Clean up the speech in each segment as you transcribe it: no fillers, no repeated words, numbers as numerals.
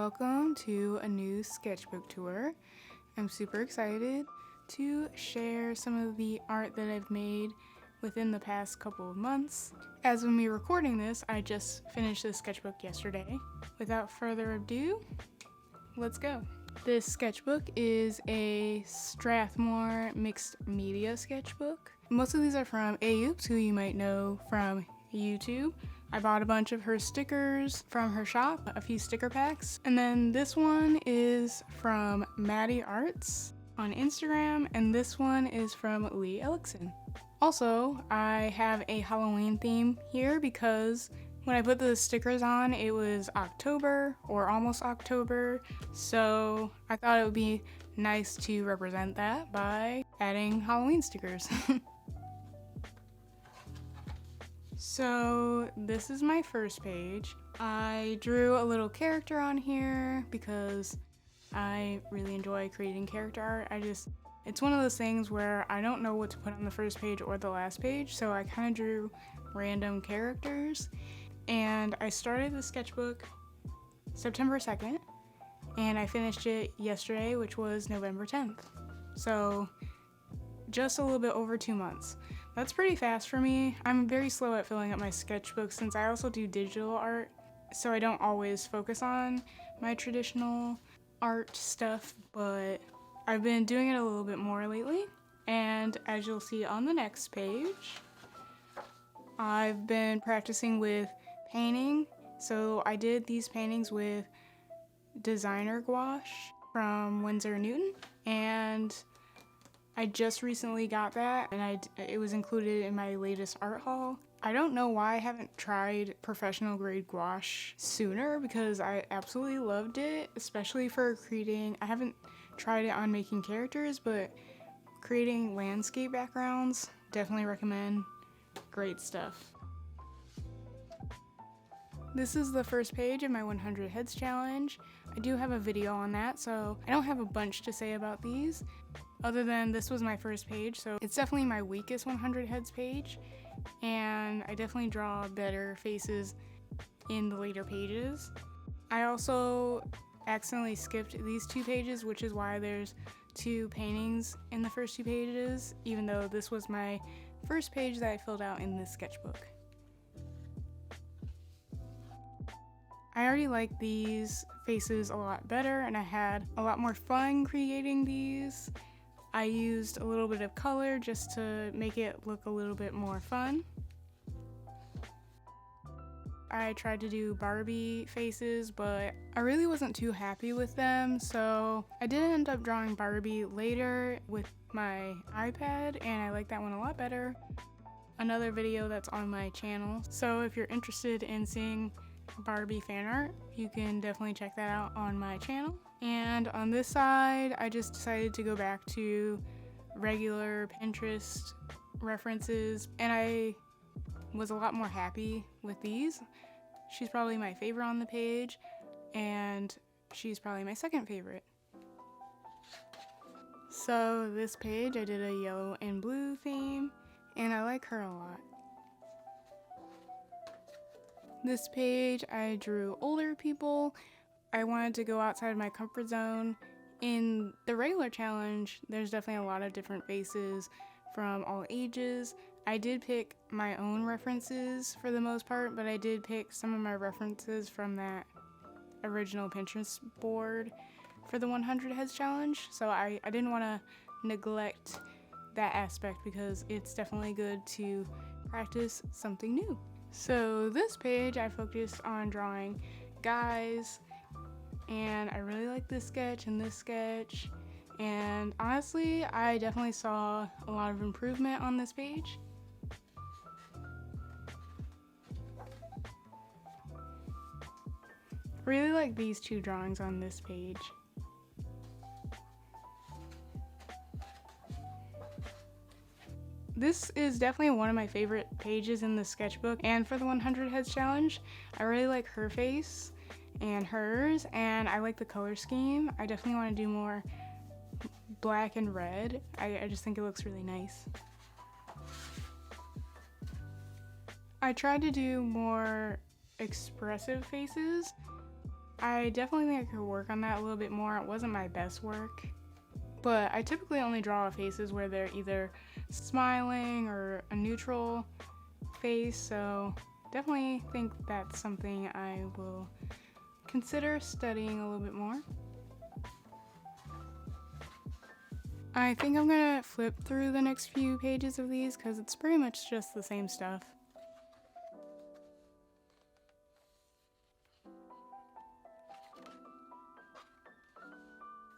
Welcome to a new sketchbook tour. I'm super excited to share some of the art that I've made within the past couple of months. As of me recording this, I just finished this sketchbook yesterday. Without further ado, let's go. This sketchbook is a Strathmore mixed media sketchbook. Most of these are from Oops, who you might know from YouTube. I bought a bunch of her stickers from her shop, a few sticker packs. And then this one is from Maddie Arts on Instagram, and this one is from Lee Ellickson. Also, I have a Halloween theme here because when I put the stickers on, it was October or almost October, so I thought it would be nice to represent that by adding Halloween stickers. So this is my first page. I drew a little character on here because I really enjoy creating character art. It's one of those things where I don't know what to put on the first page or the last page, so I kind of drew random characters. And I started the sketchbook September 2nd, and I finished it yesterday, which was November 10th. So just a little bit over 2 months. That's pretty fast for me. I'm very slow at filling up my sketchbook since I also do digital art, so I don't always focus on my traditional art stuff, but I've been doing it a little bit more lately. And as you'll see on the next page, I've been practicing with painting. So I did these paintings with designer gouache from Winsor & Newton, and I just recently got that, and it was included in my latest art haul. I don't know why I haven't tried professional grade gouache sooner, because I absolutely loved it, especially for creating. I haven't tried it on making characters, but creating landscape backgrounds, definitely recommend. Great stuff. This is the first page of my 100 Heads challenge. I do have a video on that, so I don't have a bunch to say about these, other than this was my first page, so it's definitely my weakest 100 Heads page, and I definitely draw better faces in the later pages. I also accidentally skipped these 2 pages, which is why there's 2 paintings in the first 2 pages, even though this was my first page that I filled out in this sketchbook. I already like these faces a lot better, and I had a lot more fun creating these. I used a little bit of color just to make it look a little bit more fun. I tried to do Barbie faces, but I really wasn't too happy with them, so I did end up drawing Barbie later with my iPad, and I like that one a lot better. Another video that's on my channel, so if you're interested in seeing Barbie fan art, you can definitely check that out on my channel. And on this side, I just decided to go back to regular Pinterest references, and I was a lot more happy with these. She's probably my favorite on the page, and she's probably my second favorite. So this page, I did a yellow and blue theme, and I like her a lot. This page, I drew older people. I wanted to go outside of my comfort zone. In the regular challenge, there's definitely a lot of different faces from all ages. I did pick my own references for the most part, but I did pick some of my references from that original Pinterest board for the 100 Heads challenge. So I didn't want to neglect that aspect because it's definitely good to practice something new. So this page, I focused on drawing guys, and I really like this sketch and this sketch, and honestly, I definitely saw a lot of improvement on this page. I really like these 2 drawings on this page. This is definitely one of my favorite pages in the sketchbook, and for the 100 Heads challenge, I really like her face and hers, and I like the color scheme. I definitely want to do more black and red. I just think it looks really nice. I tried to do more expressive faces. I definitely think I could work on that a little bit more. It wasn't my best work, but I typically only draw faces where they're either smiling or a neutral face, so definitely think that's something I will consider studying a little bit more. I think I'm gonna flip through the next few pages of these because it's pretty much just the same stuff.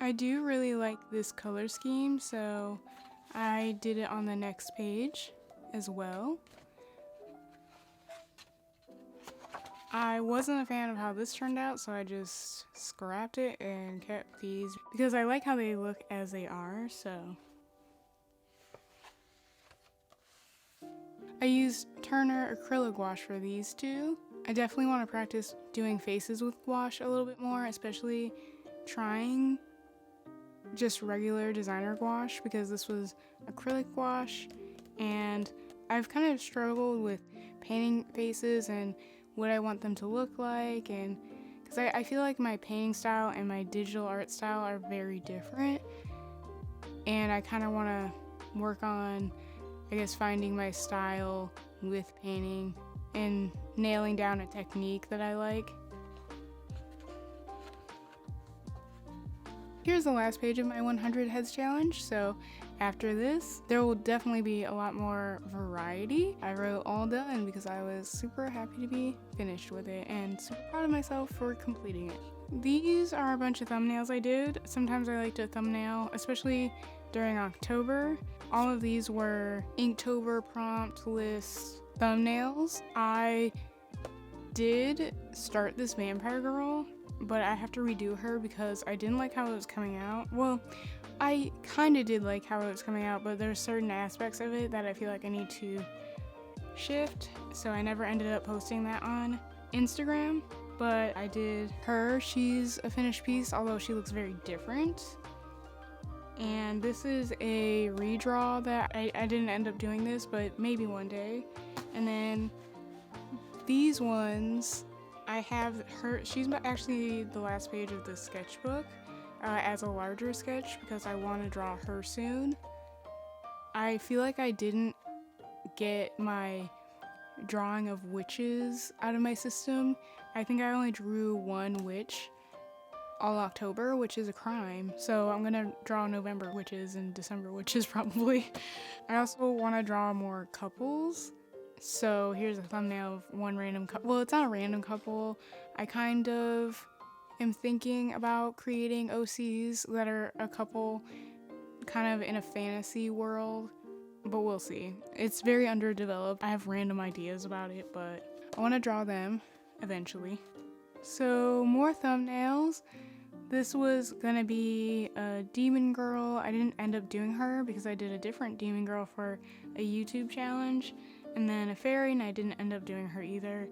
I do really like this color scheme, so I did it on the next page as well. I wasn't a fan of how this turned out, so I just scrapped it and kept these because I like how they look as they are, so. I used Turner acrylic gouache for these two. I definitely want to practice doing faces with gouache a little bit more, especially trying just regular designer gouache because this was acrylic gouache, and I've kind of struggled with painting faces and what I want them to look like, and because I feel like my painting style and my digital art style are very different, and I kind of want to work on, I guess, finding my style with painting and nailing down a technique that I like. Here's the last page of my 100 heads challenge, so after this, there will definitely be a lot more variety. I wrote all done because I was super happy to be finished with it and super proud of myself for completing it. These are a bunch of thumbnails I did. Sometimes I like to thumbnail, especially during October. All of these were Inktober prompt list thumbnails. I did start this vampire girl, but I have to redo her because I didn't like how it was coming out. Well, I kind of did like how it was coming out, but there's certain aspects of it that I feel like I need to shift, so I never ended up posting that on Instagram, but I did her. She's a finished piece, although she looks very different. And this is a redraw that I didn't end up doing this, but maybe one day. And then these ones, I have her, she's actually the last page of the sketchbook as a larger sketch because I want to draw her soon. I feel like I didn't get my drawing of witches out of my system. I think I only drew one witch all October, which is a crime. So I'm gonna draw November witches and December witches probably. I also want to draw more couples. So here's a thumbnail of one random couple. Well, it's not a random couple. I kind of am thinking about creating OCs that are a couple kind of in a fantasy world, but we'll see. It's very underdeveloped. I have random ideas about it, but I want to draw them eventually. So more thumbnails. This was gonna be a demon girl. I didn't end up doing her because I did a different demon girl for a YouTube challenge, and then a fairy, and I didn't end up doing her either.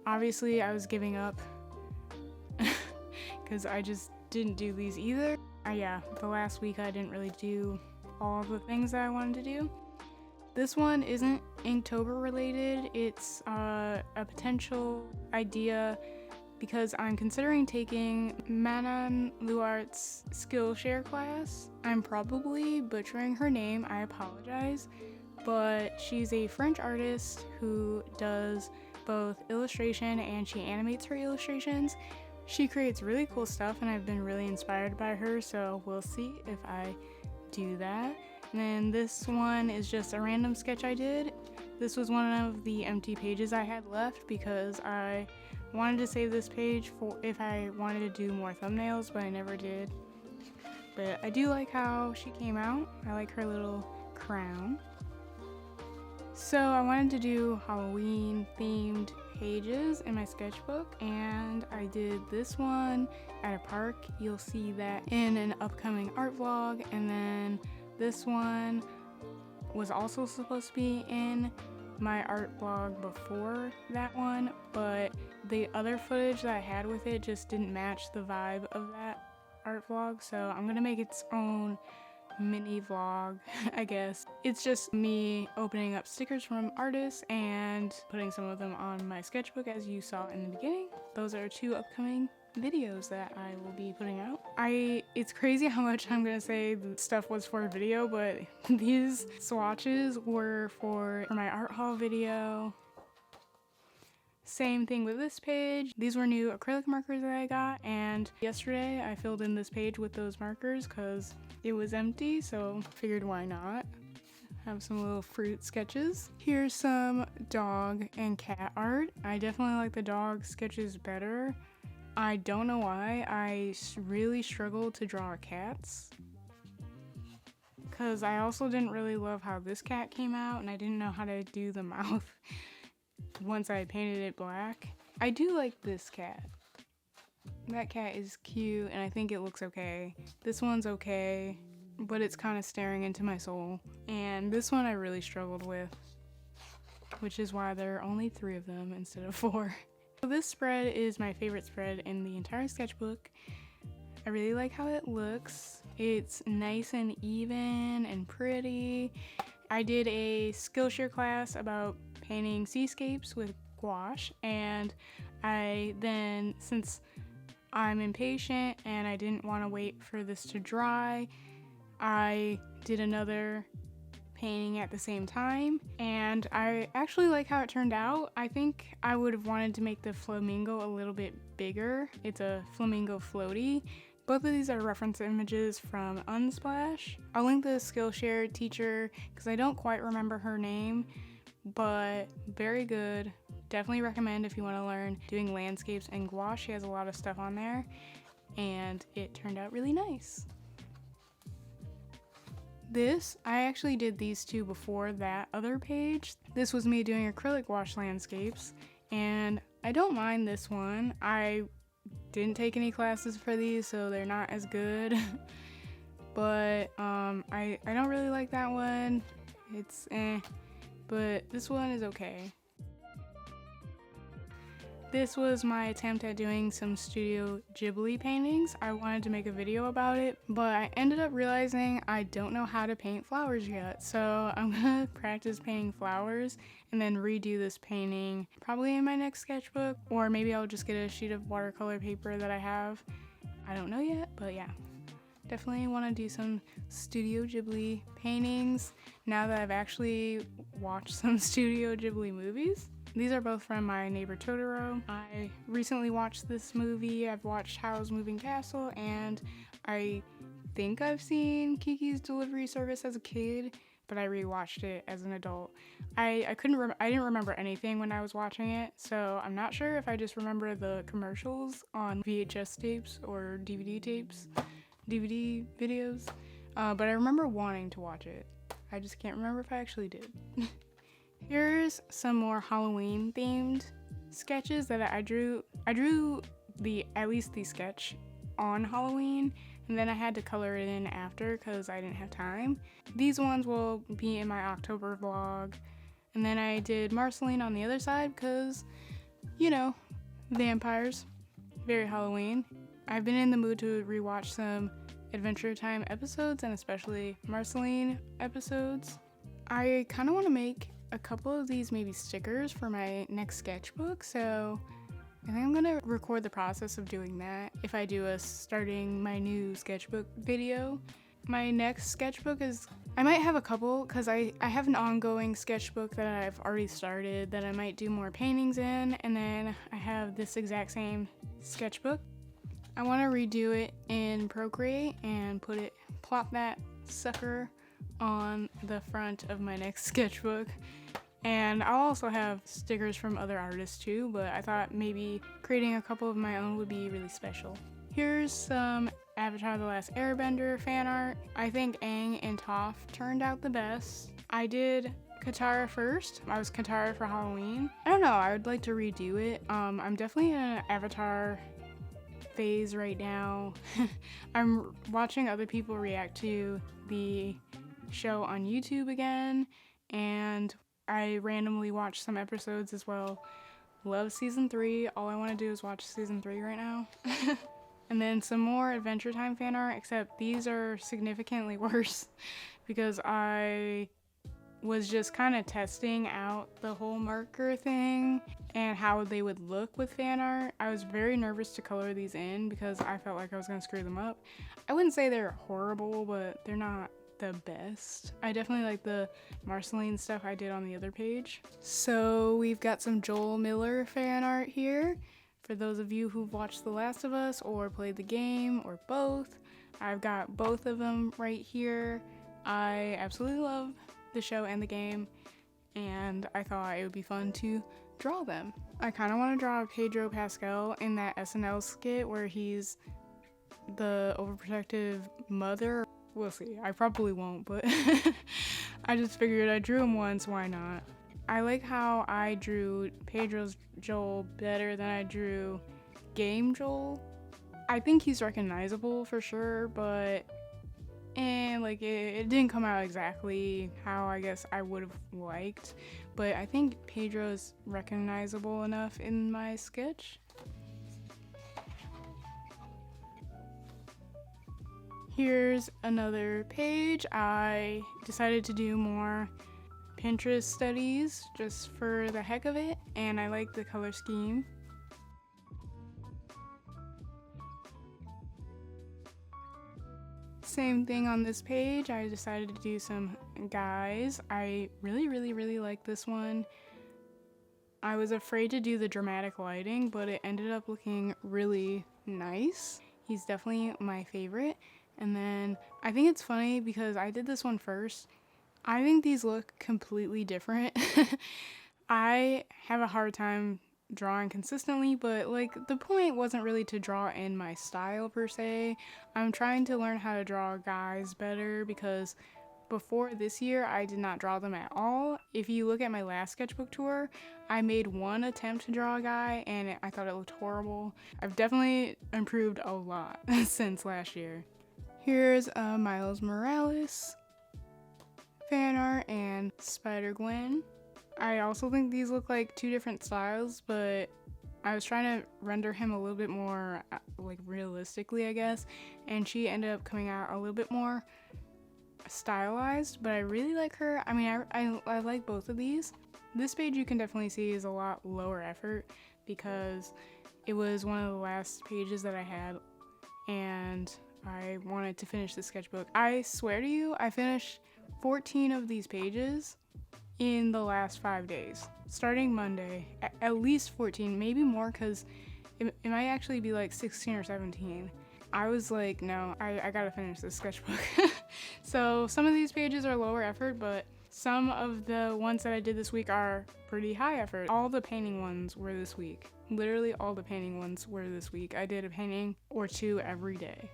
Obviously, I was giving up because I just didn't do these either. Yeah, the last week I didn't really do all of the things that I wanted to do. This one isn't Inktober related. It's a potential idea because I'm considering taking Manon Luart's Skillshare class. I'm probably butchering her name, I apologize, but she's a French artist who does both illustration and she animates her illustrations. She creates really cool stuff and I've been really inspired by her, so we'll see if I do that. And then this one is just a random sketch I did. This was one of the empty pages I had left because I wanted to save this page for if I wanted to do more thumbnails, but I never did. But I do like how she came out. I like her little crown. So I wanted to do Halloween themed pages in my sketchbook, and I did this one at a park. You'll see that in an upcoming art vlog, and then this one was also supposed to be in my art vlog before that one, but the other footage that I had with it just didn't match the vibe of that art vlog, so I'm gonna make its own mini vlog, I guess. It's just me opening up stickers from artists and putting some of them on my sketchbook as you saw in the beginning. Those are two upcoming videos that I will be putting out. It's crazy how much I'm gonna say the stuff was for video, but these swatches were for my art haul video. Same thing with this page. These were new acrylic markers that I got, and yesterday I filled in this page with those markers because it was empty, so figured why not. Have some little fruit sketches. Here's some dog and cat art. I definitely like the dog sketches better. I don't know why. I really struggled to draw cats because I also didn't really love how this cat came out, and I didn't know how to do the mouth once I painted it black. I do like this cat. That cat is cute and I think it looks okay. This one's okay, but it's kind of staring into my soul. And this one I really struggled with, which is why there are only 3 of them instead of 4. So this spread is my favorite spread in the entire sketchbook. I really like how it looks. It's nice and even and pretty. I did a Skillshare class about painting seascapes with gouache, and since I'm impatient and I didn't want to wait for this to dry, I did another painting at the same time, and I actually like how it turned out. I think I would have wanted to make the flamingo a little bit bigger. It's a flamingo floaty. Both of these are reference images from Unsplash. I'll link the Skillshare teacher because I don't quite remember her name, but very good. Definitely recommend if you want to learn doing landscapes and gouache. She has a lot of stuff on there, and it turned out really nice. I actually did these 2 before that other page. This was me doing acrylic gouache landscapes, and I don't mind this one. I didn't take any classes for these, so they're not as good. But I don't really like that one. It's but this one is okay. This was my attempt at doing some Studio Ghibli paintings. I wanted to make a video about it, but I ended up realizing I don't know how to paint flowers yet. So I'm gonna practice painting flowers and then redo this painting probably in my next sketchbook, or maybe I'll just get a sheet of watercolor paper that I have. I don't know yet, but yeah. Definitely want to do some Studio Ghibli paintings now that I've actually watched some Studio Ghibli movies. These are both from My Neighbor Totoro. I recently watched this movie. I've watched Howl's Moving Castle, and I think I've seen Kiki's Delivery Service as a kid, but I rewatched it as an adult. I didn't remember anything when I was watching it, so I'm not sure if I just remember the commercials on VHS tapes or DVD tapes, DVD videos, but I remember wanting to watch it. I just can't remember if I actually did. Here's some more Halloween themed sketches that I drew. I drew at least the sketch on Halloween, and then I had to color it in after because I didn't have time. These ones will be in my October vlog. And then I did Marceline on the other side because, you know, vampires, very Halloween. I've been in the mood to rewatch some Adventure Time episodes, and especially Marceline episodes. I kind of want to make a couple of these maybe stickers for my next sketchbook, so I think I'm gonna record the process of doing that if I do a starting my new sketchbook video. My next sketchbook I might have a couple because I have an ongoing sketchbook that I've already started that I might do more paintings in, and then I have this exact same sketchbook. I want to redo it in Procreate and plop that sucker on the front of my next sketchbook. And I'll also have stickers from other artists too, but I thought maybe creating a couple of my own would be really special. Here's some Avatar: The Last Airbender fan art. I think Aang and Toph turned out the best. I did Katara first. I was Katara for Halloween. I don't know, I would like to redo it. I'm definitely in an Avatar phase right now. I'm watching other people react to the show on YouTube again, and I randomly watch some episodes as well. Love season 3. All I want to do is watch season 3 right now. And then some more Adventure Time fan art, except these are significantly worse because I was just kind of testing out the whole marker thing and how they would look with fan art. I was very nervous to color these in because I felt like I was gonna screw them up. I wouldn't say they're horrible, but they're not the best. I definitely like the Marceline stuff I did on the other page. So we've got some Joel Miller fan art here. For those of you who've watched The Last of Us or played the game or both, I've got both of them right here. I absolutely love the show and the game, and I thought it would be fun to draw them. I kind of want to draw Pedro Pascal in that SNL skit where he's the overprotective mother. We'll see. I probably won't, but I just figured I drew him once, why not? I like how I drew Pedro's Joel better than I drew Game Joel. I think he's recognizable for sure, but it didn't come out exactly how I guess I would have liked. But I think Pedro's recognizable enough in my sketch. Here's another page. I decided to do more Pinterest studies just for the heck of it, and I like the color scheme. Same thing on this page. I decided to do some guys. I really like this one. I was afraid to do the dramatic lighting, but it ended up looking really nice. He's definitely my favorite. And then I think it's funny because I did this one first. I think these look completely different. I have a hard time drawing consistently, but like the point wasn't really to draw in my style per se. I'm trying to learn how to draw guys better because before this year I did not draw them at all. If you look at my last sketchbook tour, I made one attempt to draw a guy and I thought it looked horrible. I've definitely improved a lot since last year. Here's Miles Morales fan art and Spider-Gwen. I also think these look like two different styles, but I was trying to render him a little bit more like realistically, I guess, and she ended up coming out a little bit more stylized, but I really like her. I mean, I like both of these. This page you can definitely see is a lot lower effort because it was one of the last pages that I had and I wanted to finish the sketchbook. I swear to you, I finished 14 of these pages in the last 5 days, starting Monday. At least 14, maybe more, because it might actually be like 16 or 17. I was like, no, I gotta finish this sketchbook. So some of these pages are lower effort, but some of the ones that I did this week are pretty high effort. All the painting ones were this week. Literally all the painting ones were this week. I did a painting or two every day.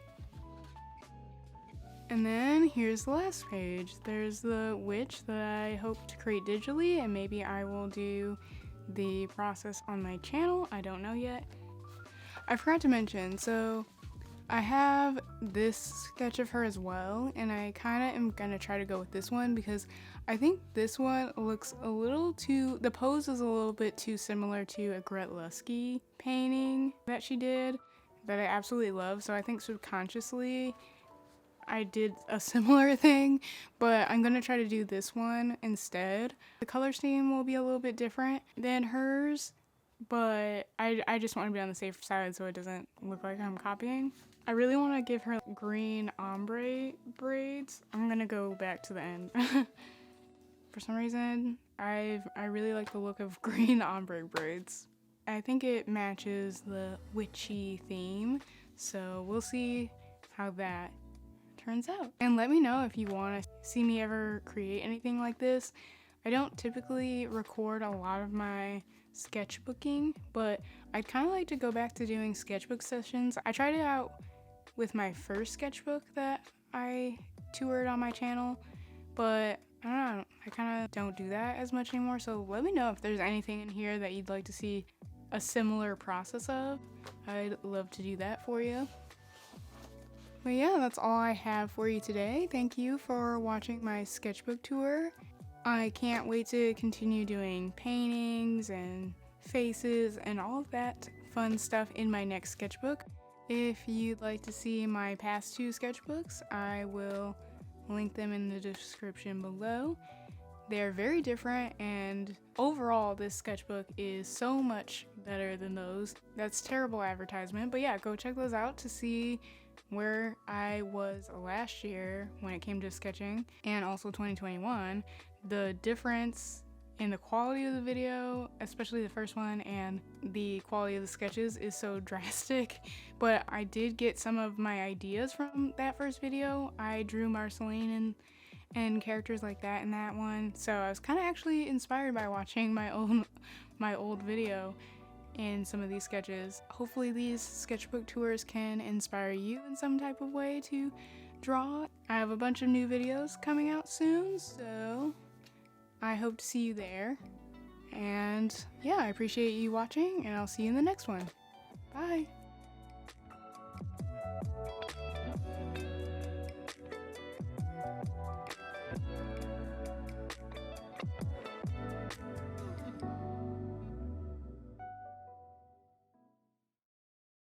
And then here's the last page. There's the witch that I hope to create digitally, and maybe I will do the process on my channel. I don't know yet. I forgot to mention, so I have this sketch of her as well, and I kind of am gonna try to go with this one because I think this one looks a little too, the pose is a little bit too similar to a Gret Lusky painting that she did that I absolutely love. So I think subconsciously I did a similar thing, but I'm gonna try to do this one instead. The color scheme will be a little bit different than hers, but I just want to be on the safe side so it doesn't look like I'm copying. I really want to give her green ombre braids. I'm gonna go back to the end. For some reason, I really like the look of green ombre braids. I think it matches the witchy theme, so we'll see how that turns out. And let me know if you want to see me ever create anything like this. I don't typically record a lot of my sketchbooking, but I'd kind of like to go back to doing sketchbook sessions. I tried it out with my first sketchbook that I toured on my channel, but I don't know, I kind of don't do that as much anymore. So let me know if there's anything in here that you'd like to see a similar process of. I'd love to do that for you. But yeah, that's all I have for you today. Thank you for watching my sketchbook tour. I can't wait to continue doing paintings and faces and all of that fun stuff in my next sketchbook. If you'd like to see my past two sketchbooks, I will link them in the description below. They're very different, and overall this sketchbook is so much better than those. That's terrible advertisement, but yeah, go check those out to see where I was last year when it came to sketching, and also 2021. The difference in the quality of the video, especially the first one, and the quality of the sketches is so drastic, but I did get some of my ideas from that first video. I drew Marceline and characters like that in that one, so I was kind of actually inspired by watching my old video in some of these sketches. Hopefully these sketchbook tours can inspire you in some type of way to draw. I have a bunch of new videos coming out soon, so I hope to see you there. And yeah, I appreciate you watching, and I'll see you in the next one. Bye!